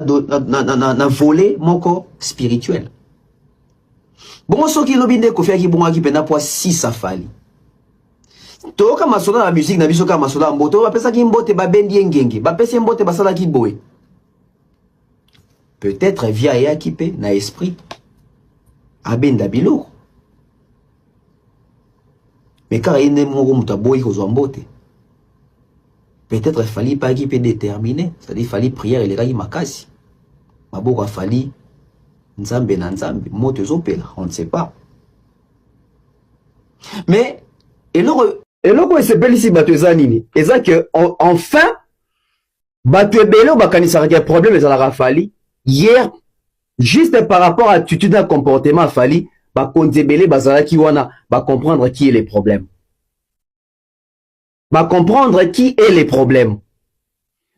na volet moko spirituel. Bon soki lobinde ko fiaki bon ki pena po 6 afali. To ka masola na musique na biso ka masola mboto ba pesa ki mbote ba bendi ngenge ba pesa mbote ba sala ki boy. Peut-être via ya ki pe na esprit abenda bilo. Mais car il n'est moko muta boy ko zo mbote. Peut-être il fallait pas qui peut déterminer, c'est-à-dire il fallait prière et les gars makasi. Maboko a fallu nzambe na nzambe, moto zopela, on ne sait pas. Mais et l'autre se belle ici bato zanini, et ça que enfin bato ebelo bakanisa qu'il y a problème les ala fali hier juste par rapport à attitude et comportement fali ba konzebele bazala ki wana ba comprendre qui est les problèmes. Va comprendre qui est les problèmes.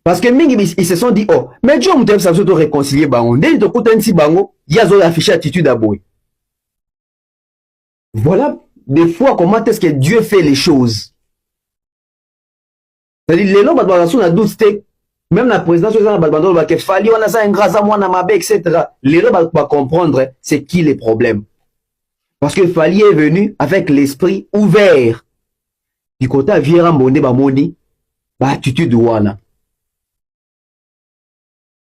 Parce que ils se sont dit, oh, mais Dieu m'a dit de réconcilier bango. Dès que tu as bango, il y a affiché attitude à boy. Voilà des fois comment est-ce que Dieu fait les choses. C'est-à-dire les gens a doute même la présidence il fallait on a ça un grâce moi na mabe etc. Les gens va comprendre c'est qui les problèmes. Parce que Fali est venu avec l'esprit ouvert. Du côté viera monde ba moni ba attitude wana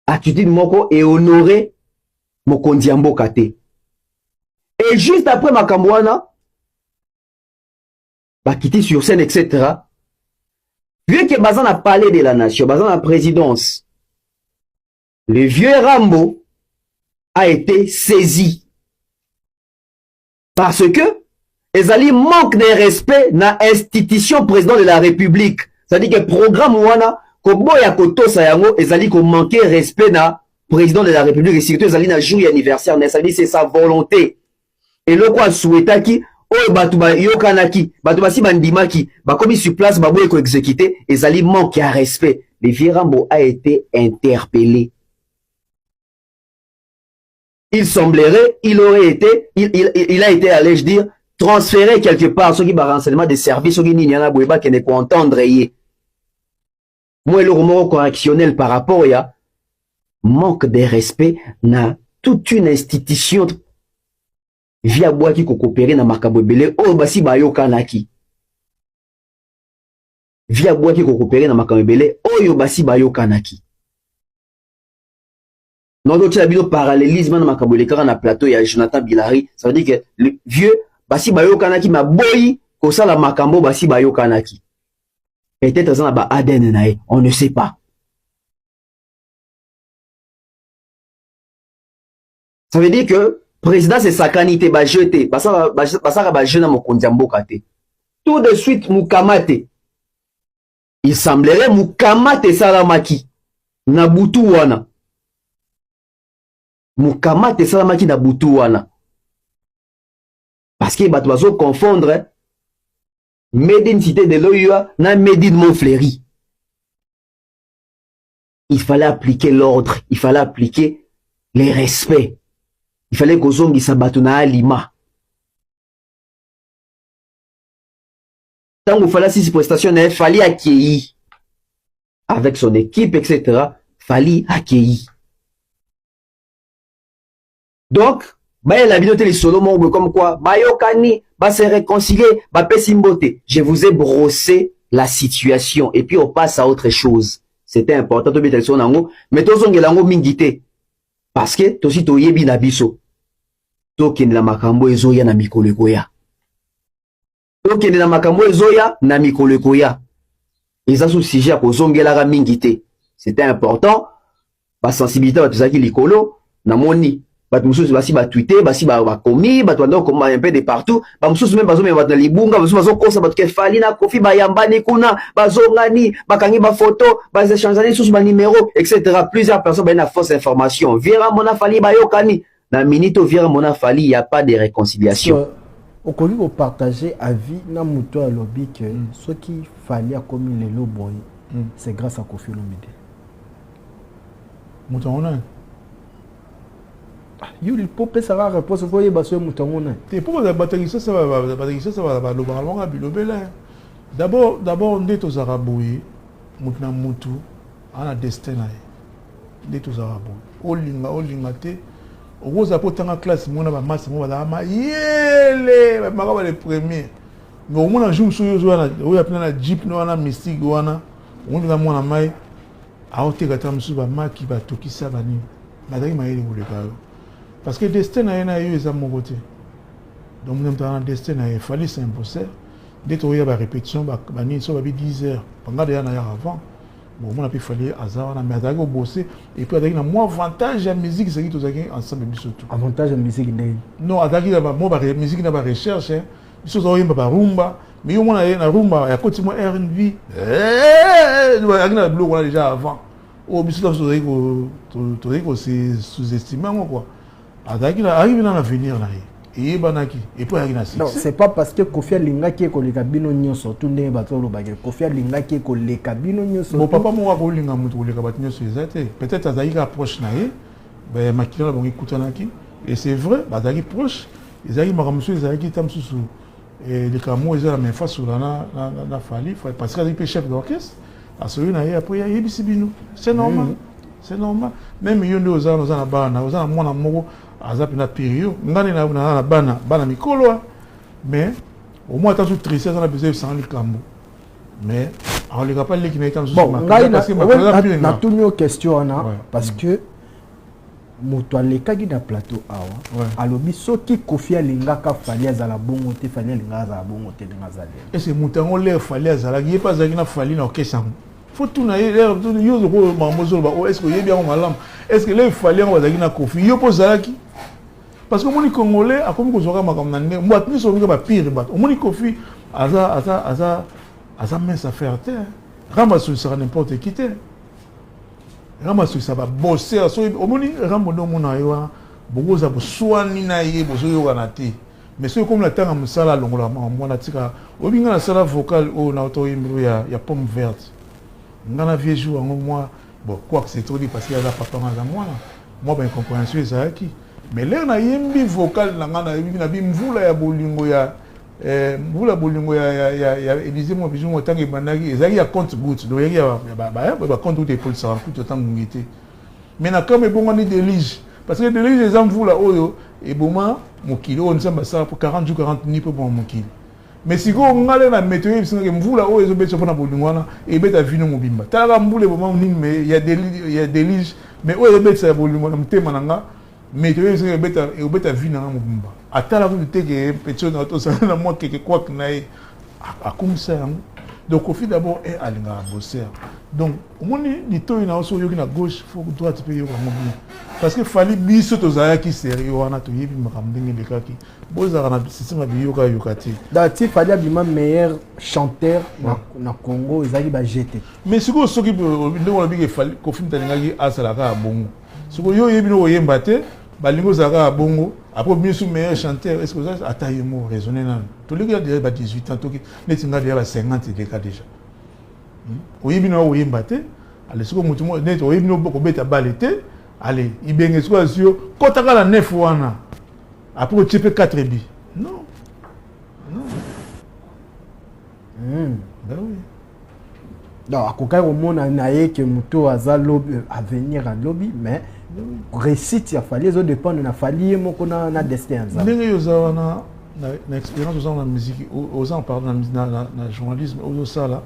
attitude moko et honorer mokonzi mboka te et juste après makambo wana ba quitter sur scène etc. Vu que bazan a parlé de la nation bazan la présidence le vieux Rambo a été saisi parce que ezali manque de respect na institution président de la République. C'est-à-dire que programme wana ko boya ko tosa yango ezali ko manquer respect na président de la République et surtout ezali na jour anniversaire na ezali c'est sa volonté. Et le quoi souhaitaki o batu ba yokanaki batu basi bandimaki ba komi sur place ba boye ko exécuter ezali manque à respect. Le vieux Rambo a été interpellé. Il semblerait, il a été allé je dire transférer quelque part ceux qui va renseignement des services ceux qui n'y en a pas qui ne peut entendre moi le remords correctionnel par rapport à manque de respect na toute une institution via bois qui coopérer na makambo belé oh basi bayo kanaki via bois qui coopérer na makambo belé oh yo basi bayo kanaki non donc il y a un parallélisme na makambo belé car na plateau il y a Jonathan Bilari ça veut dire que le vieux basi bayo kanaki ma boyi ko sala makambo basi bayo kanaki peut-être ça na ba ADN nae on ne sait pas. Ça veut dire que président c'est sakanité ba jeté basa ba jeuna mokonzi mboka te tout de suite mukamate il semblerait mukamate salamaki na butu wana mukamate salamaki na butu wana. Parce que bah, tu vas confondre Médine Cité de l'Oyoa na Médine Montfléry. Il fallait appliquer l'ordre, il fallait appliquer les respects. Il fallait que Zongi Sabatuna à Lima. Tant qu'il fallait 6 prestations, il fallait accueillir. Avec son équipe, etc. Fallait accueillir. Donc, bah, la vidéo télé solo comme quoi, bah, yokani, bah, se réconcilier, bah, pesimbote. Je vous ai brossé la situation. Et puis, on passe à autre chose. C'était important, to bete son nango, mais to zonge lango mingite. Parce que, to si to yebi na biso. To kende na makambo ezoya na mikolo koya. To kende na makambo ezoya na mikolo koya. Et ça, sous sujet, ko zonge la mingite. C'était important. Ba sensibilité, ba tout ça qui likolo, na moni. Bat mususu basi ba tweeter basi ba komi bat wando comme un peu de partout ba mususu même bazo ba libunga mususu bazo kosa bat kefali na kofi ba yambani kuna bazongani bakangi ba photo ba échanger susu ba numéro etc. Plusieurs personnes ba na fausse information viera mona fali ba yokani na minute viera mona fali il y a pas de réconciliation. Au connu au partager avis na muto à lobby que ce qui fallait à comme les loboy c'est grâce à Koffi Olomide. Muto on a il faut pas savoir réponse pour y baser mouton. T'es pour la batterie ça va le ballon à bilobela. D'abord on est aux arabouis mutna mutu ana destin. nde tozala bon olinga te okoza po tanga classe mona ba masse mo bazala mayele bamaka ba les premiers mais omona jour mosusu oyo wana oyo apena na jeep no wana mystique wana omona mwana mai aoteka ta mosusu bamaki batokisa banini bazalaki mayele koleka yo parce que destin na ye na yo eza moko te donc moto na destin na ye fallait s'imposer nde tokoya barépétition banini so babi 10 heures panga deya na yaka avant bon mon appui fallait hasard mais azalaki bosser et puis azalaki na moi avantage ya musique c'est qui tozalaki ensemble biso tout avantage ya musique ndenge non azalaki na mo ba musique na ba recherche biso tozoyemba ba rumba mais yo mona ye na rumba ya koti mo R&B azalaki na biloko wana déjà avant o biso tozalaki ko se sous-estimer ngo quoi azalaki na arrive na l'avenir na ye et banaki et puis avec la non c'est pas parce que Kofi alingaki ko le kabino nyonso tout ndenge bato lo bagé Kofi alingaki ko le kabino nyonso bon papa mo ko linga mutu ko le kabati nyonso ezate peut-être azalika approche na ye ba makila bongi kutanaki et c'est vrai bazaki proche ezaki makamusu ezaki tamsusu et le kamo ezala même face sur na fali parce que il chef d'orchestre à celui na ye après il y bino c'est normal c'est normal même yo ndo ozana na bana ozana mwana moko azapi na période ngani na bana mikolo mais au moins tant tristesse on a besoin de sang likambo mais on les rappelle les qui n'étant bon na tout nos questions parce que moto alekaki na plateau awa alobi soki Kofi alingaka fali azala bongo te fali alingaka azala bongo te ngazale et c'est mutango l'air fali azala qui pas azaki na fali na okesa faut tout na l'air yo ko mamozo ba est-ce que y bien malam est-ce que les fali on azaki na Kofi yo pozalaki parce que mon Congolais a comme kozora makam na ndenge moi ni so ba pire ba mon Kofi aza mince à faire terre ramasse sera n'importe qui te ramasse ça va bosser so omoni rambo no mona yo bogoza boswani na ye bozo yo kana te mais so comme la tanga musala longola mwana tika obinga na sala vocal o na auto imbu ya pomme verte ngana vieux jour ngo moi bon quoi que c'est trop dit parce qu'il y a la papa dans moi ben compréhension ezaki mais l'air na yembi vocal na ngana na bimvula ya bolingo ya mvula bolingo ya Élysée mo biso mo tangi bandaki ezaki ya compte goutte donc il y a ba compte goutte pour ça tout temps ngité mais na comme bongo ni délige parce que délige les mvula oyo et boma mokili on samba ça pour 40 jours 40 nuits pour bon mokili mais si ko ngale na météo biso ke mvula oyo ezo beso pona bolingo wana e beta vino mobimba tala mbule boma nini mais il y a délige mais oyo beta bolingo na mtema nanga mais tu veux beta vie na mobimba atala ko te que petit na to ça na moi quelque quoi que na a comme ça donc Kofi d'abord est alinga bosser donc omoni ni to ina so yoki na gauche faut que droite pe yoka mobile parce que fali biso to zaya ki sérieux wana to yebi makambenge de kaki boza na système bi yoka yokati dati fali abima meilleur chanteur na Congo ezali ba jeté mais siko soki ndo wala bi fali Kofi mtaningaki asala ka bongo siko yo yebi no yemba te balingo zaka bongo après bien sûr meilleur chanteur est-ce que ça ataille mo raisonner là tous les gars déjà 18 ans to ki netinga déjà 50 de cas déjà oyebi no oyemba te allez siko mutu mo net oyebi no boko beta balete allez ibenge siko asio kotaka la 9 wana après tu peux 4 bi non ben oui non akokai omona na ye ke muto aza lobby avenir à lobby mais réussite ya fali zo dépendre na fali moko na destin za ndenge yo za na expérience dans la musique aux en parlant na journalisme aux ça là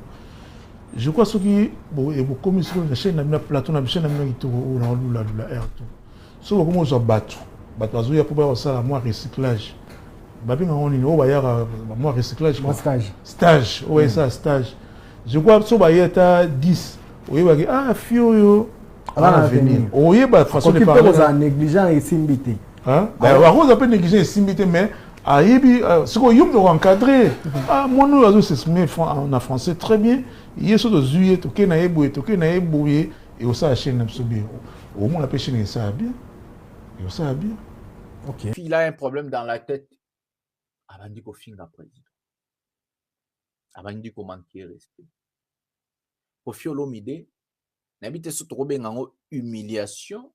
je crois ce qui bon et beaucoup comme sur la chaîne na plateau na chaîne na kitoko na lula air tout so comme zo bato azo ya pour ça moi recyclage babi nga oni o ba ya moi recyclage stage ouais ça stage je crois so ba ya ta 10 oyeba ki fio yo à venir oyeba façon de parler occupé aux négligents et simbité hein ba on appelle négligent et simbité mais ayebi ce qu'on yum doit encadrer moi nous azo s'exprimer en français très bien yeso de zuye to ke na eboye et au ça chaîne absolue au moins la pêche ne ça bien et ça bien OK il a un problème dans la tête abandi ko finga président abandi ko manquer respect Kofi Olomide n'habite surtout bien en humiliation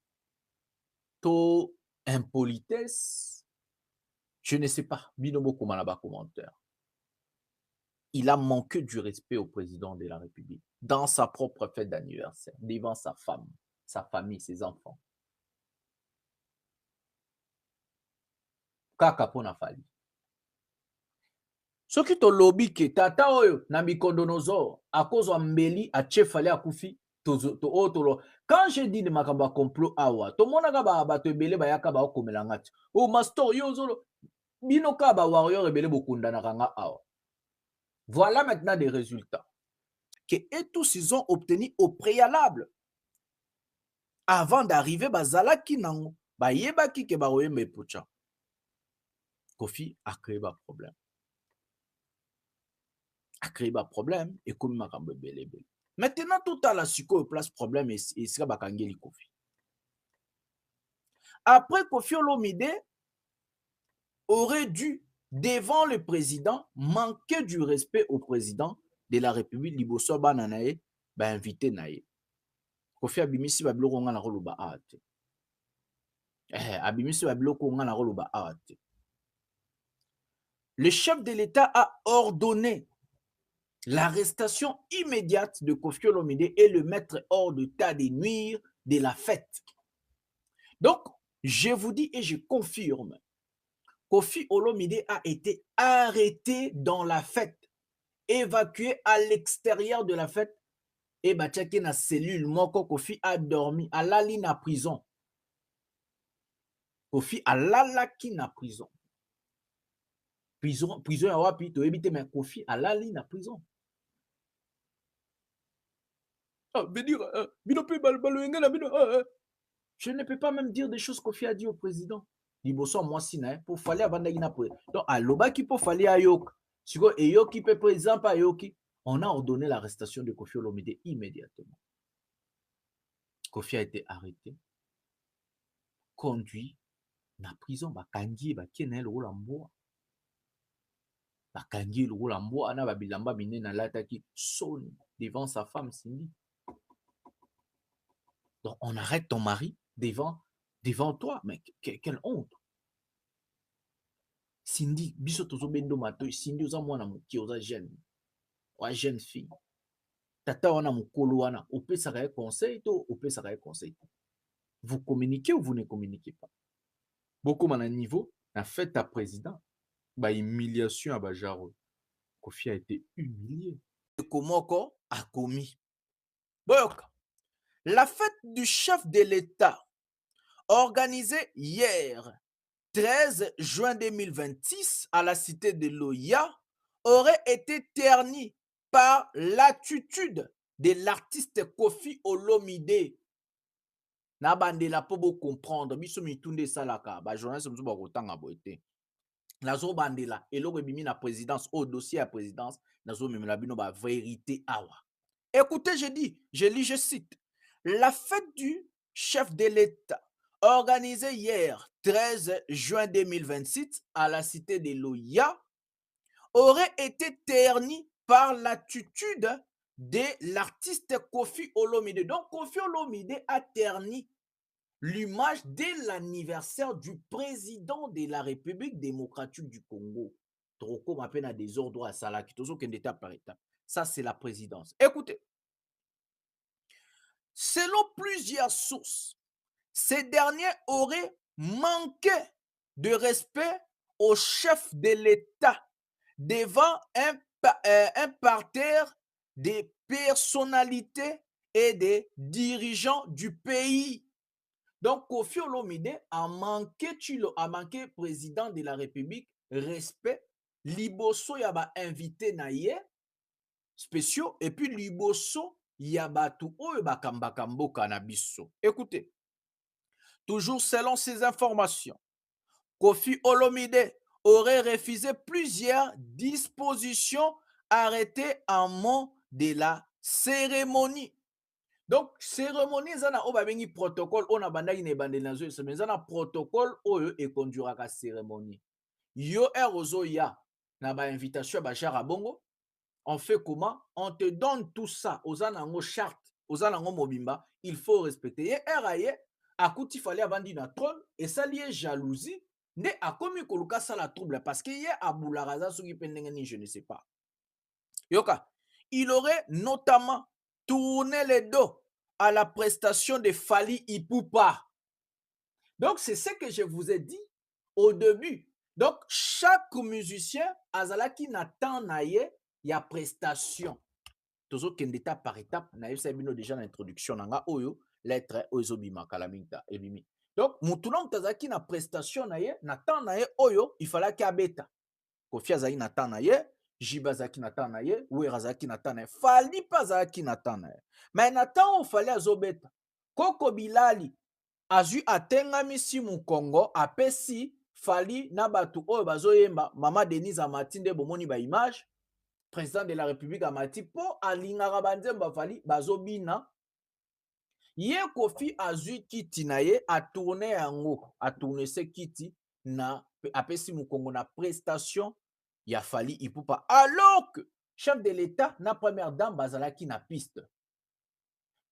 to impolitesse je ne sais pas binobo comment là-bas commentaire il a manqué du respect au président de la République dans sa propre fête d'anniversaire devant sa femme sa famille, ses enfants. Kaka pona fali. Soki to lobby ke tata oyo na mikondonozo akozwa mbeli atie fali akufi quand je dis de makamba complot awa to monaka bato ebele bayaka ba okomela ngati o master yo zolo bino ka ba warrior ebele bokundana kanga awa. Voilà maintenant des résultats que et tous ils ont obtenu au préalable avant d'arriver bazalaki nango bayebaki ke baoyemba epucha. Kofi a créé un problème. A créé un problème et comme makambo ebele. Maintenant tout à la suko place problème et sera bakangeli Kofi. Après Kofi Olomide aurait dû devant le président manquer du respect au président de la République liboso bananae ba invité nae. Kofi abimisi ba biloko nga na koloba ate. Abimisi ba biloko nga na koloba ate. Le chef de l'État a ordonné l'arrestation immédiate de Kofi Olomide et le mettre hors d'état de nuire de la fête. Donc, je vous dis et je confirme, Kofi Olomide a été arrêté dans la fête, évacué à l'extérieur de la fête et batiaki na cellule moko. Kofi a dormi à la ligne à prison. Kofi a lalaki na prison. Prison ya wapi to ebite mais Kofi a la ligne à prison. Je ne peux pas même dire des choses Kofi a dit au président. Liboso moi sina pour fallait avant d'agina pour. Donc à loba qui pour fallait ayok. Siko eyoki pe président pa yoki. On a ordonné l'arrestation de Kofi Olomide immédiatement. Kofi a été arrêté, conduit na prison bakangi bakena le rolamboa. Bakangi le rolamboa na babilamba mine na lataki son devant sa femme Cindy. Donc on arrête ton mari devant toi, mais quelle honte. Cindy biso tozo bendo mato Cindy oza mwana muki oza jeune. Wa jeune fille. Tata wana mukolo wana opesaka ye conseil to opesaka ye conseil. Vous communiquez ou vous ne communiquez pas. Beaucoup à niveau na fête à président ba humiliation à Bajaro. Kofi a été humilié. Komoko a commis. Boyoka. La fête du chef de l'État organisée hier 13 juin 2026 à la cité de Loya aurait été ternie par l'attitude de l'artiste Kofi Olomide. Na bandela po bo comprendre biso mitunde salaka ba journaliste mzo ba kotanga boete. Nazo bandela eloko bimi na présidence au dossier à présidence nazo memela bino ba vérité awa. Écoutez, je cite. La fête du chef de l'État organisée hier 13 juin 2026 à la cité de Loya aurait été ternie par l'attitude de l'artiste Kofi Olomide. Donc, Kofi Olomide a terni l'image de l'anniversaire du président de la République démocratique du Congo. Trop m'appelle à des ordres à Salaki, toujours qu'un étape par étape. Ça, c'est la présidence. Écoutez, selon plusieurs sources, ces derniers auraient manqué de respect au chef de l'État devant un parterre des personnalités et des dirigeants du pays. Donc, Kofi Olomide a manqué président de la République respect. Liboso yaba invité naye spéciaux et puis liboso yaba tout oyo bakambakambo kanabiso. Écoutez, toujours selon ces informations, Kofi Olomide aurait refusé plusieurs dispositions arrêtées en amont de la cérémonie. Donc, cérémonie, ça n'a pas de protocole, on a bandagi ne bandé dans eux, mais ça a protocole oyo et conduira à cérémonie. Yo erozo ya na ba invitation ba bongo. On fait comment? On te donne tout ça. Ozanango charte, ozanango mobimba, il faut respecter. Ye eraye akuti fallait abandi na trône et ça lié jalousie. Ne a commis koluka ça la trouble parce que ye abularaza soki pendengeni je ne sais pas. Yoka, il aurait notamment tourné le dos à la prestation de Fally Ipupa. Donc, c'est ce que je vous ai dit au début. Donc, chaque musicien, azalaki n'attend naye, il y a prestation. Toujours qu'une étape par étape, naye sabino déjà l'introduction nanga oyo, lettre oizobima kalaminta ebimi. Donc, mutuna mutazaki na prestation naye, n'attend naye oyo, il fallait qu'il abeta. Kofi azaki n'attend naye, Jibazaki n'attend naye, Ouerazaki n'attend naye, Fally pazaki n'attend naye. Mais n'attend, il fallait azobeta. Koko Bilali, azu atengami si Congo apesi Fally na batu oyo bazoyemba Mama Denise Amatinde bomoni ba image président de la République Amati po alingaka banzemba Fally bazobina ye Kofi azu kiti na ye atourne yango atourne se kiti na apesi Congo na prestation ya Fally Ipupa alors que chef de l'État na première dame bazalaki na piste.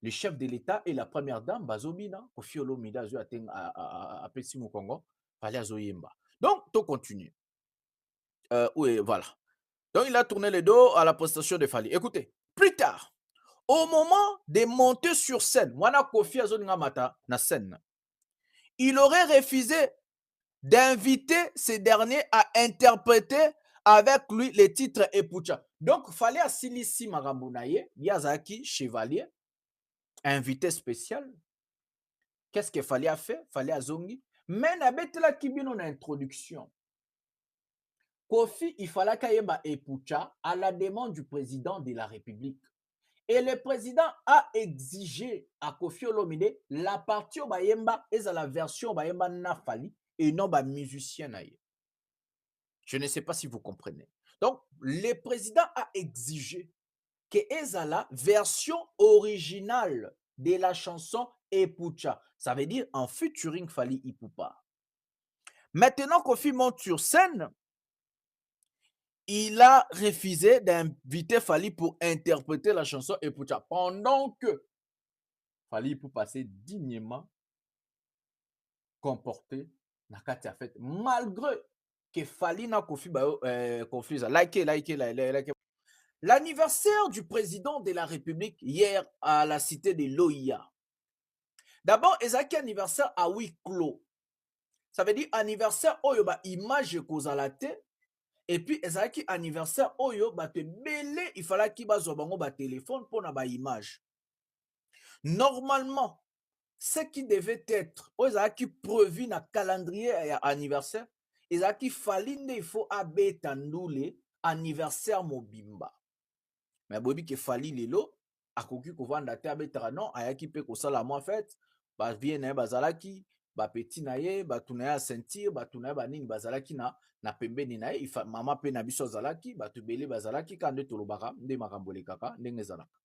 Le chef de l'État et la première dame, Bazobina, Kofi Olomide, à Pessi Congo, fallait Azoyemba. Donc, tout continue. Oui, voilà. Donc, il a tourné le dos à la prestation de Fally. Écoutez, plus tard, au moment de monter sur scène, Wana Kofi Azoningamata, na scène, il aurait refusé d'inviter ces derniers à interpréter avec lui les titres Epucha. Donc, fallait à Silissi Marambunaye, Yazaki, chevalier, invité spécial. Qu'est-ce qu'il fallait faire? Fallait à Zongi. Mais n'abetela kibino na introduction. Kofi, il fallait qu'il y ait Epucha à la demande du président de la République. Et le président a exigé à Kofi Olomide la partie au Bayemba et à la version Bayemba na Fally et non ba musicien naïe. Je ne sais pas si vous comprenez. Donc, le président a exigé que la version originale de la chanson Epucha. Ça veut dire en featuring Fally Ipupa. Maintenant Kofi monte sur scène, il a refusé d'inviter Fally pour interpréter la chanson Epucha. Pendant que Fally Ipupa s'est dignement comporté dans la fête. Malgré que Fally n'a Kofi like. L'anniversaire du président de la République hier à la cité de l'OIA. D'abord, ezaki anniversaire à huis clos. Ça veut dire anniversaire oyo ba image kozalate et puis ezaki anniversaire oyo ba te belé il fallait ki bazwa bango ba téléphone pour na ba image. Normalement, ce qui devait être ezaki prévu na calendrier ya anniversaire, ezaki falinde il faut abeta ndule anniversaire mobimba. Mais bobi ke Fally lelo akoki kovanda te abetaka non ayaki pe kosala mo en fait ba vie na bazalaki ba petit na ye ba tuna ya sentir ba tuna ba nini bazalaki na pembeni na ye mama pe na biso zalaki ba tubele bazalaki kande tolobaka nde makambole kaka ndenge zalaka.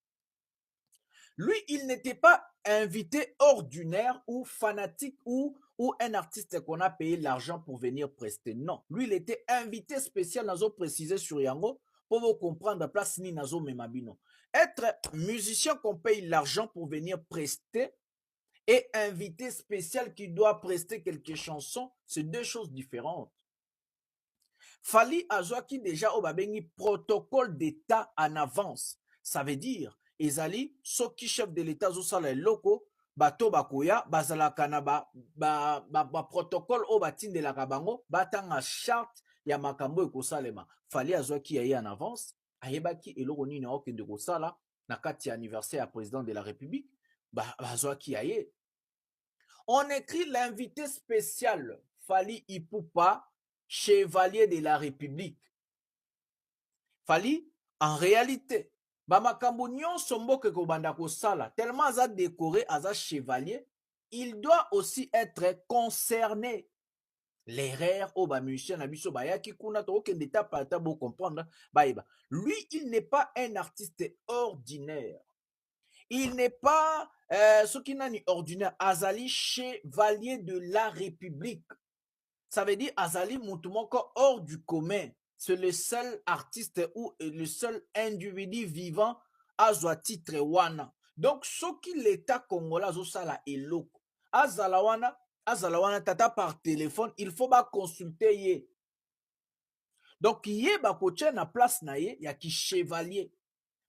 Lui, il n'était pas invité ordinaire ou fanatique ou un artiste qu'on a payé l'argent pour venir prester. Non, lui, il était invité spécial, nazo précisé sur Yango, pour vous comprendre, place ni nazo memabino. Être musicien qu'on paye l'argent pour venir prester et invité spécial qui doit prester quelques chansons, c'est deux choses différentes. Fally azwaki déjà au babengi protocole d'état en avance. Ça veut dire ezali soki chef de l'état zosala eloko bato bakoya bazalaka na ba protocole o batindelaka bango batanga charte ya makambo ekosalema. Fally azwaki yaye en avance ayebaki eloko nini okende kosala na kati ya anniversaire ya président de la République bazwaki yaye. On écrit l'invité spécial Fally Ipupa, chevalier de la République. Fally, en réalité, bamakambo nyonso mboke kobanda kosala, tellement aza décoré, aza chevalier, il doit aussi être concerné. L'erreur au bamusicien na biso bayaki kuna to okende tapata bo comprendre baïba. Lui, il n'est pas un artiste ordinaire. Il n'est pas ce qui n'a ni ordinaire, azali chevalier de la République. Ça veut dire azali mutumoko hors du commun. C'est le seul artiste ou le seul individu vivant azwa titre wana. Donc ce qui l'état congolais zosala eloko. Azalawana tata par téléphone, il faut ba consulter ye. Donc ye ba koche na place na ye ya ki chevalier.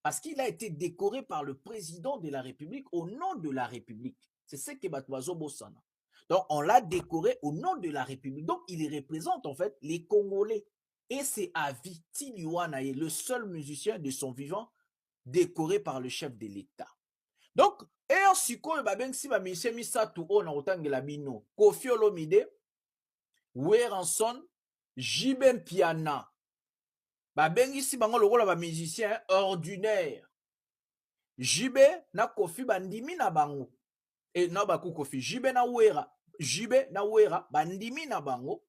Parce qu'il a été décoré par le président de la République au nom de la République. C'est ce que Batouazo Bossana. Donc, on l'a décoré au nom de la République. Donc, il représente en fait les Congolais. Et c'est Avi Tiliwanaye, le seul musicien de son vivant décoré par le chef de l'État. Donc, et en sikoyo babengi ba musicien misatu o na otangela bino, Koffi Olomide, Weranson, Jibe Mpiana. Babengi si bango lokola ba musicien ordinaire. Jibe na Koffi bandimi na bango. Et na baku Koffi Jibe na Wera bandimi na bango.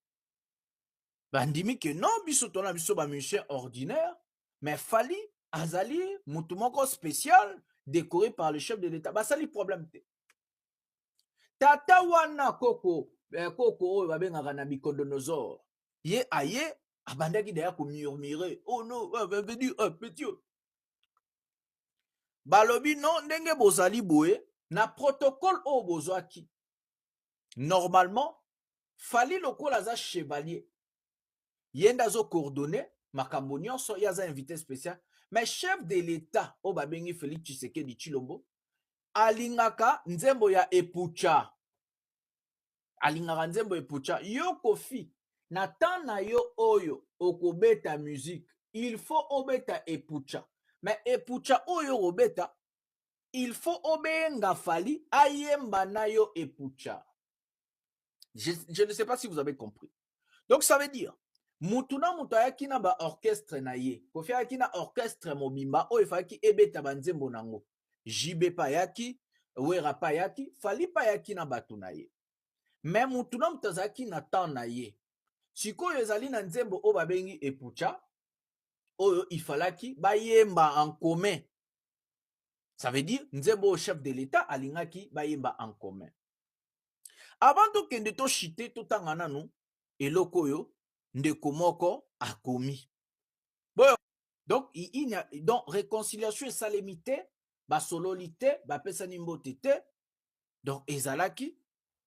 Bandimi que non biso tona biso ba musicien ordinaire, mais Fally azali mutu moko spécial décoré par le chef de l'État. Basali problème te. Tata wana koko oyo babengaka na Bicodonosor. Ye aye abandaki derrière ko murmurer. Oh non, veut dire petit. Balobi non ndenge bozali boye na protocole o bozwaki. Normalement, Fally lokola za chevalier. Yenda zo coordonné makambo nyonso yaza invité spécial. Mais chef de l'État, o babengi Félix Tshisekedi Tshilombo, alingaka nzembo ya epucha. Alingaka nzembo epucha. Yo Koffi, na tana yo oyo okobeta musique, il faut obeta epucha. Mais epucha oyo obeta, il faut obenga Fally ayemba na yo epucha. Je ne sais pas si vous avez compris. Donc ça veut dire, Mutuna mutayaki na ba orchestre na ye. Koffi ayaki na orchestre mobimba o efaki ebeta banzembo nango. Jibe payaki, Wera payaki, Fally payaki na batu na ye. Mais mutuna mutazaki na tan na ye. Sikoyo ezali na nzembo o babengi epucha, oyo ifalaki bayemba en commun. Ça veut dire nzembo au chef de l'État alingaki bayemba en commun. Avant to kende to chite to tangana nu eloko yo ndeko moko akomi. Bon, donc il y a donc réconciliation et salémité, ba sololité, ba pesani mbotete. Donc ezalaki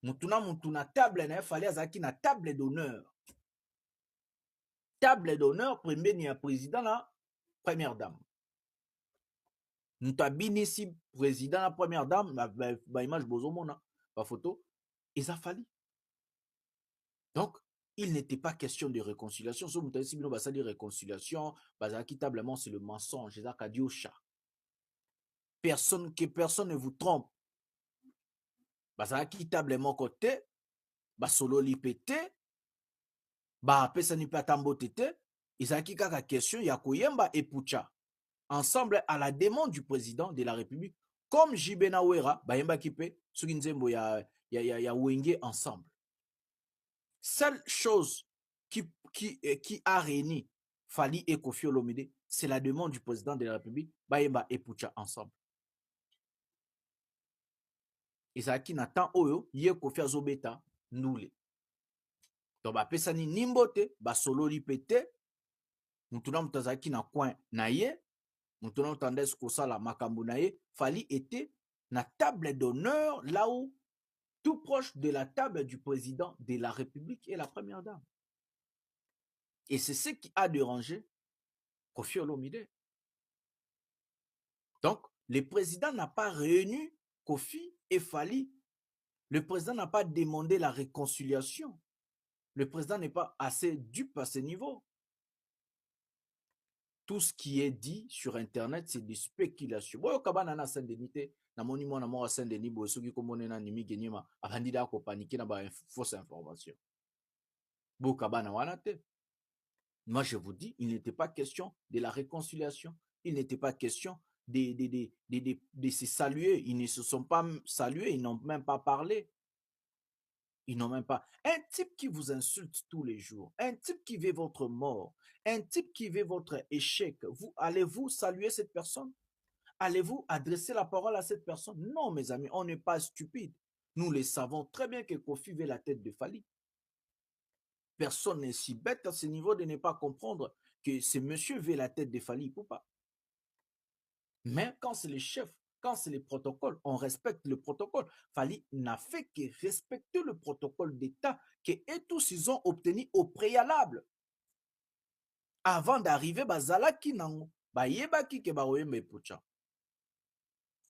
mutuna table na fallait azaki na table d'honneur. Table d'honneur premier ni président la première dame. Mutabini si président la première dame ba image bozomona ba photo eza Fally. Donc il n'était pas question de réconciliation. Si vous avez basé de réconciliation, tablement c'est le mensonge. Personne ne vous trompe. Basaki tablement côté, basolo lipete, pesani patambo tete, izaki kaka question ya koyemba epucha. Ensemble à la demande du président de la République, comme Jibena Wera, bayemba kipe, suginzembo ya wenge ensemble. Seule chose qui a réuni Fally et Koffi Olomide, c'est la demande du président de la République, Bayemba et Pucha ensemble. Et ça qui n'attend oyo, yé Koffi azobeta, noule. Donc, pesani nimbote, solo lipete, mutuna mutazaki na coin na ye, mutuna mutandes kosala makambo na ye, Fally était na table d'honneur là où tout proche de la table du président de la République et la première dame. Et c'est ce qui a dérangé Koffi Olomide. Donc, le président n'a pas réuni Koffi et Fally. Le président n'a pas demandé la réconciliation. Le président n'est pas assez dupe à ce niveau. Tout ce qui est dit sur Internet, c'est des spéculations. Boyo kabana na Saint-Denis, na monument na mort Saint-Denis, boyo soki komone na nimi genyema, abandida ko paniquer na ba fausse information. Boyo kabana wana te. Moi, je vous dis, il n'était pas question de la réconciliation. Il n'était pas question de se saluer. Ils ne se sont pas salués. Ils n'ont même pas parlé. Ils n'ont même pas. Un type qui vous insulte tous les jours, un type qui veut votre mort, un type qui veut votre échec, allez-vous saluer cette personne? Allez-vous adresser la parole à cette personne? Non, mes amis, on n'est pas stupide. Nous le savons très bien que Koffi veut la tête de Fally. Personne n'est si bête à ce niveau de ne pas comprendre que ce monsieur veut la tête de Fally Ipupa. Mais quand c'est le chef, quand c'est le protocole, on respecte le protocole. Fally n'a fait que respecter le protocole d'État que eux tous ils ont obtenu au préalable. Avant d'arriver, bazalaki nango. bayebaki ke bakoyemba epucha.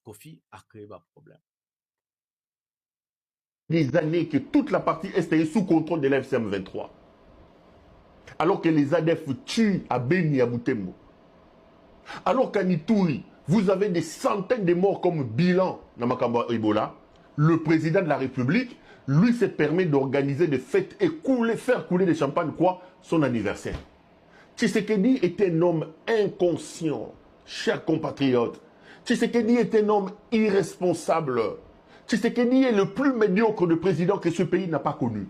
Kofi a créé un problème. Des années que toute la partie Est est sous contrôle de l'FCM 23. Alors que les ADF tuent à Beni et à Butembo. Alors qu'à Nitouri, vous avez des centaines de morts comme bilan dans Makamba Ebola. Le président de la République, lui, se permet d'organiser des fêtes et faire couler des champagnes, quoi, son anniversaire. Tshisekedi est un homme inconscient, chers compatriotes. Tshisekedi est un homme irresponsable. Tshisekedi est le plus médiocre de président que ce pays n'a pas connu.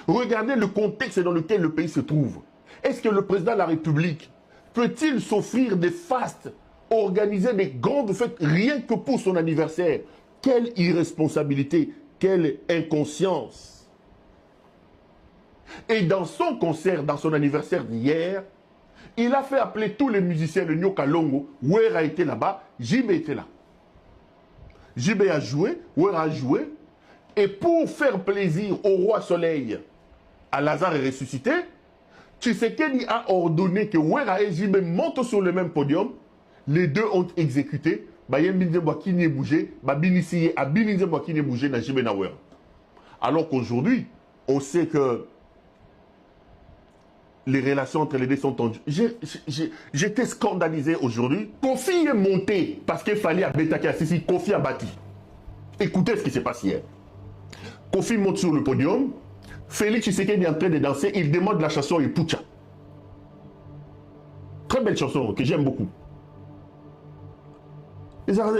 Regardez le contexte dans lequel le pays se trouve. Est-ce que le président de la République peut-il s'offrir des fastes, organiser des grandes fêtes rien que pour son anniversaire? Quelle irresponsabilité, quelle inconscience. Et dans son concert, dans son anniversaire d'hier, il a fait appeler tous les musiciens de Nyoka Longo. Ouera était là-bas, Jibé était là. Jibé a joué, Ouera a joué. Et pour faire plaisir au roi Soleil, à Lazare est ressuscité, Tshisekedi a ordonné que Ouera et Jibé montent sur le même podium. Les deux ont exécuté. Alors qu'aujourd'hui, on sait que les relations entre les deux sont tendues. J'étais scandalisé aujourd'hui. Kofi est monté parce qu'il fallait à Betaki Assisi. Kofi a bâti. Écoutez ce qui s'est passé hier. Kofi monte sur le podium. Félix Tshisekedi est en train de danser. Il demande la chanson Epucha. Très belle chanson que j'aime beaucoup. Ça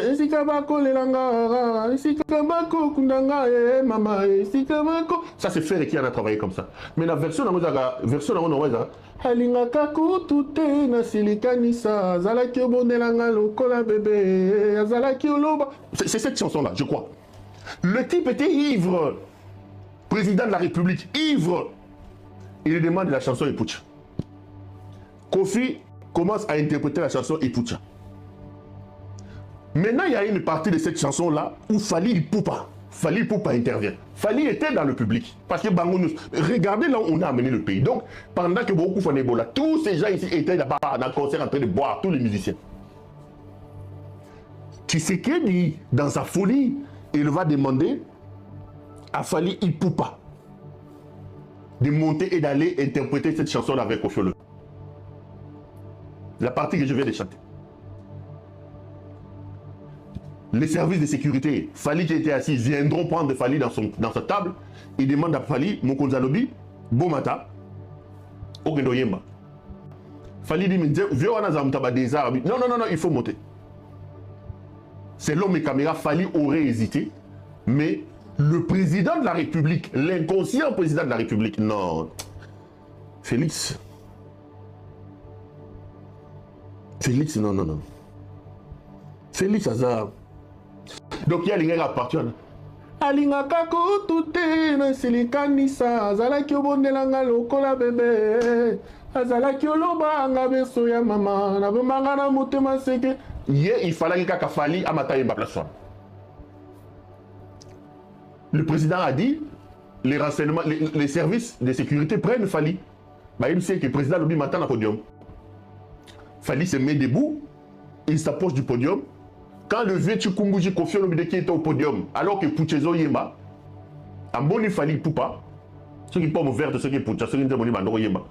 c'est Ferré qui en a travaillé comme ça. Mais la version c'est cette chanson là, je crois. Le type était ivre. Président de la République, ivre. Il lui demande la chanson Epucha. Kofi commence à interpréter la chanson Epucha. Maintenant, il y a une partie de cette chanson-là où Fali Poupa intervient. Fali était dans le public. Parce que Bangounous, regardez là où on a amené le pays. Donc, pendant que beaucoup font Ebola, tous ces gens ici étaient là-bas dans le concert en train de boire, tous les musiciens. Tshisekedi, dans sa folie, il va demander à Fali Poupa de monter et d'aller interpréter cette chanson-là avec Kofi Olomide. La partie que je viens de chanter. Les services de sécurité, Fali qui était assis, viendront prendre Fali dans sa table. Ils demandent à Fali, Mokonzalobi, Bomata, Okendoyemba. Fali dit, non, il faut monter. Selon mes caméras, Fali aurait hésité, mais le président de la République, l'inconscient président de la République, non. Félix, non. Félix Hazard. Donc il y a les gars à partir. Alingaka kotute na silikanisa azalaki obondelanga lokola bébé azalaki oloba nga beso ya mama na bemanga na motema seke il fallait kaka Fali amata yemba place. Le président a dit les renseignements les services de sécurité prennent Fali. Bah il sait que le président lobi matin na podium. Fali se met debout, il s'approche du podium. Quand le vieux Tchikumbuji Kofi Olomide qui était au podium, alors que Pouchezo Yemba, a boni Fali Poupa, ceux qui pomment vert de ceux qui Poucha, ceux qui ne boni Mandoro Yemba,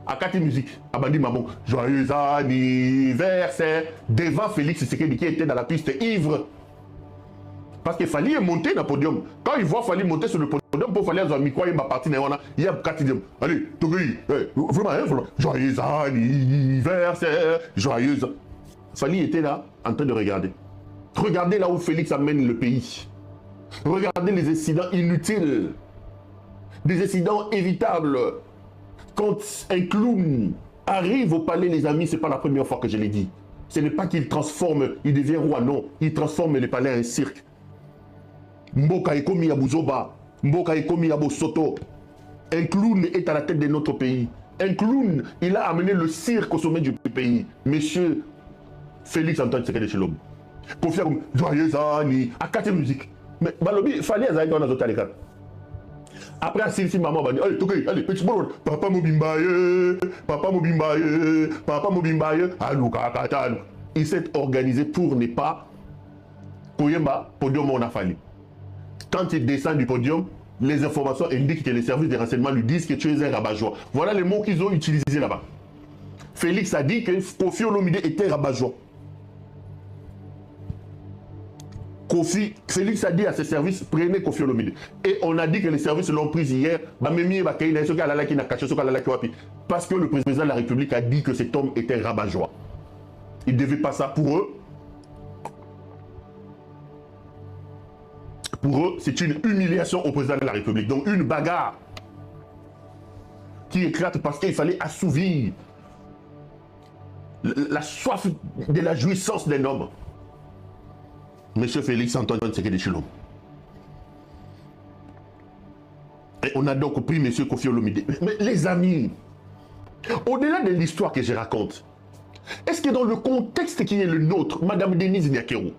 à Kati Musique, a bandi Mamon, joyeux anniversaire, devant Félix Tshisekedi qui était dans la piste ivre. Parce que Fali est monté dans le podium. Quand il voit Fali monter sur le podium, pour Fali avoir mis quoi, il m'a parti dans il y a Kati Diem. Allez, Togui, vraiment, joyeux anniversaire, joyeux. Fali était là, en train de regarder. Regardez là où Félix amène le pays. Regardez les incidents inutiles. Des incidents évitables. Quand un clown arrive au palais, les amis, ce n'est pas la première fois que je l'ai dit. Ce n'est pas qu'il transforme, il devient roi, non. Il transforme le palais en un cirque. Mboka ekomi ya Buzoba. Mboka ekomi ya Bosoto. Un clown est à la tête de notre pays. Un clown, il a amené le cirque au sommet du pays. Monsieur Félix Antoine Tshisekedi Tshilombo. Pour faire joyeux anniversaire à 4 musiques. Mais Balobi, fallait à Zaïda dans les Après, à maman va dire, allez, petit bon, papa Mobimbaye, Alouka, Katalo. Il s'est organisé pour ne pas Koyemba, podium on a fallu. Quand il descend du podium, les informations indiquent que les services de renseignement lui disent que tu es un rabat-joie. Voilà les mots qu'ils ont utilisés là-bas. Félix a dit que Kofi Olomide était rabat-joie. Félix a dit à ses services, prenez Kofi Olomide. Et on a dit que les services l'ont pris hier. Parce que le président de la République a dit que cet homme était rabat-joie. Il ne devait pas ça pour eux. Pour eux, c'est une humiliation au président de la République. Donc une bagarre qui éclate parce qu'il fallait assouvir la soif de la jouissance d'un homme. Monsieur Félix Antoine Tshisekedi Tshilombo. Et on a donc pris Monsieur Kofi Olomide. Mais les amis, au-delà de l'histoire que je raconte, est-ce que dans le contexte qui est le nôtre, Madame Denise Nyakero,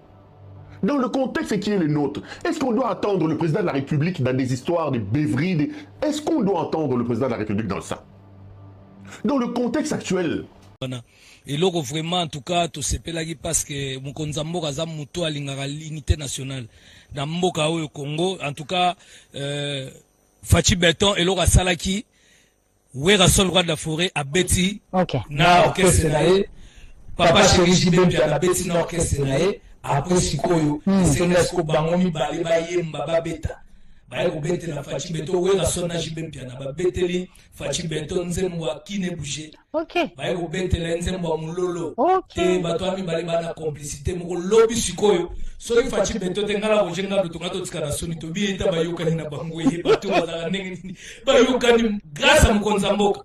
dans le contexte qui est le nôtre, est-ce qu'on doit attendre le président de la République dans des histoires de beuveries? Est-ce qu'on doit entendre le président de la République dans ça? Dans le contexte actuel. Et là, vraiment, en tout cas, tout se pelagi parce que mon konzambo azam muto alingara l'unité nationale. Dans Mboka au Congo, en tout cas, Fachi Beton et Laura Salaki, Wera Sol Roi de la Forêt, à Betty, na orchestre Senae, Papa Chéri Jibem Piana Betty na orchestre Senae, après Sikoyo, c'est Nesco Bangomi Baliba Yemba Babeta. Baye Robete la Fachi Beton, Wera Sona Jibem Piana Babeteli, Fachi Beton Zemwa Kine Bouché. Baye Robete la Nzemwa Mulolo. Te Batwami Baliba na complicité, Moko Lobby Sikoyo. Soki Fachi Beton Tengala Rojenga Lutongato Tskana Soni Tobi Eta Bayokani na Bangwe, Batu Wazara Nengini, Bayokani, grâce à Mkonzamboka.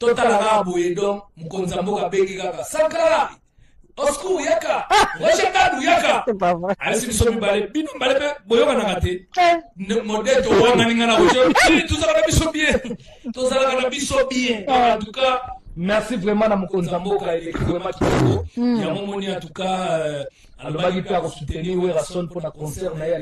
Total Arabe et donc, Mkonzamboka Begi Kaka. Sankara! Osku yaka, washakadu yaka. C'est pas vrai. Asi bisomi bale, binu bale pe boyoka na kate. Modèle to wanga ningana woje. Tout ça va biso bien. Tout ça va biso bien. En tout cas, merci vraiment na Mkonzamboka et vraiment Kitoko. Ya momoni en tout cas, alobaki pe a soutenir Werason pour la concert na ya